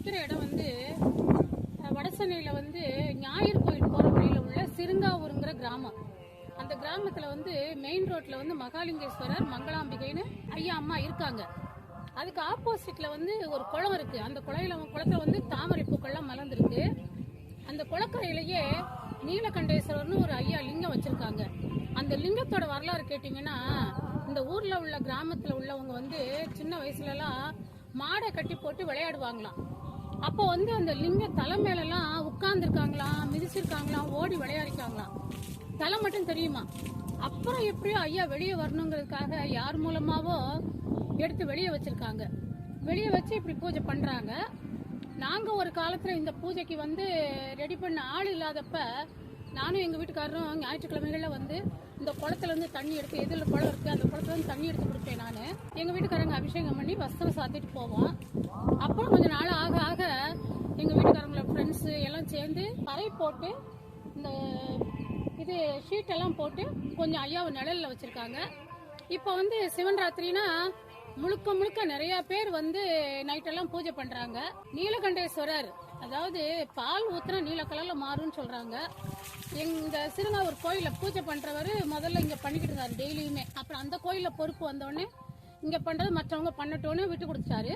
நிற்கிற இடம் வந்து வடசென்னையில் வந்து ஞாயிறு கோயில் போகிற வழியில் உள்ள சிறுங்காவூருங்கிற கிராமம். அந்த கிராமத்தில் வந்து மெயின் ரோட்டில் வந்து மகாலிங்கேஸ்வரர் மங்களாம்பிகைன்னு ஐயா அம்மா இருக்காங்க. அதுக்கு ஆப்போசிட்டில் வந்து ஒரு குளம் இருக்குது. அந்த குளத்தில் வந்து தாமரை பூக்கள்லாம் மலர்ந்துருக்கு. அந்த குளக்கரையிலேயே நீலகண்டேஸ்வரர்னு ஒரு ஐயா லிங்கம் வச்சுருக்காங்க. அந்த லிங்கத்தோட வரலாறு கேட்டிங்கன்னா, இந்த ஊரில் உள்ள கிராமத்தில் உள்ளவங்க வந்து சின்ன வயசுலலாம் மாடை கட்டி போட்டு விளையாடுவாங்களாம். அப்போ வந்து அந்த லிங்க தலை மேலெல்லாம் உட்கார்ந்துருக்காங்களாம், மிதிச்சிருக்காங்களாம், ஓடி விளையாடிக்காங்களாம். தலை மட்டும் தெரியுமா. அப்புறம் எப்படியோ ஐயா வெளியே வரணுங்கிறதுக்காக யார் மூலமாவோ எடுத்து வெளியே வச்சிருக்காங்க. வெளியே வச்சு இப்படி பூஜை பண்ணுறாங்க. நாங்கள் ஒரு காலத்தில் இந்த பூஜைக்கு வந்து ரெடி பண்ண ஆள் இல்லாதப்ப நானும் எங்கள் வீட்டுக்காரரும் ஞாயிற்றுக்கிழமைகளில் வந்து இந்த குளத்துலேருந்து தண்ணி எடுத்து, எதில் குளம் இருக்குது அந்த குளத்துலேருந்து தண்ணி எடுத்து கொடுப்பேன் நான். எங்கள் வீட்டுக்காரங்க அபிஷேகம் பண்ணி வஸ்திரம் சாத்திட்டு போவோம். அப்புறம் கொஞ்சம் நாள் ஆக ஆக எங்கள் வீட்டுக்காரங்களோட ஃப்ரெண்ட்ஸு எல்லாம் சேர்ந்து பறை போட்டு இந்த இது ஷீட்டெல்லாம் போட்டு கொஞ்சம் ஐயாவை நிழலில் வச்சுருக்காங்க. இப்போ வந்து சிவன் ராத்திரினா முழுக்க முழுக்க நிறைய பேர் வந்து நைட்டெல்லாம் பூஜை பண்றாங்க. நீலகண்டேஸ்வரர், அதாவது பால் ஊத்துனா நீல கலர்ல மாறும்னு சொல்றாங்க. எங்க சிறுங்காவூர் கோயில பூஜை பண்றவர் முதல்ல இங்க பண்ணிக்கிட்டு இருந்தாரு டெய்லியுமே. அப்புறம் அந்த கோயில பொறுப்பு வந்தோடனே இங்க பண்றது மற்றவங்க பண்ணட்டோன்னு விட்டு கொடுத்தாரு.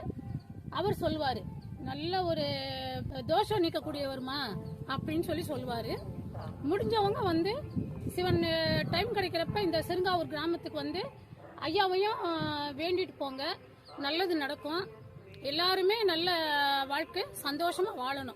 அவர் சொல்லுவாரு, நல்ல ஒரு தோஷம் நீக்கக்கூடியவருமா அப்படின்னு சொல்லுவாரு. முடிஞ்சவங்க வந்து சிவன் டைம் கிடைக்கிறப்ப இந்த சிறுங்காவூர் கிராமத்துக்கு வந்து ஐயாவையும் வேண்டிட்டு போங்க, நல்லது நடக்கும். எல்லாருமே நல்ல வாழ்க்கை சந்தோஷமா வாழணும்.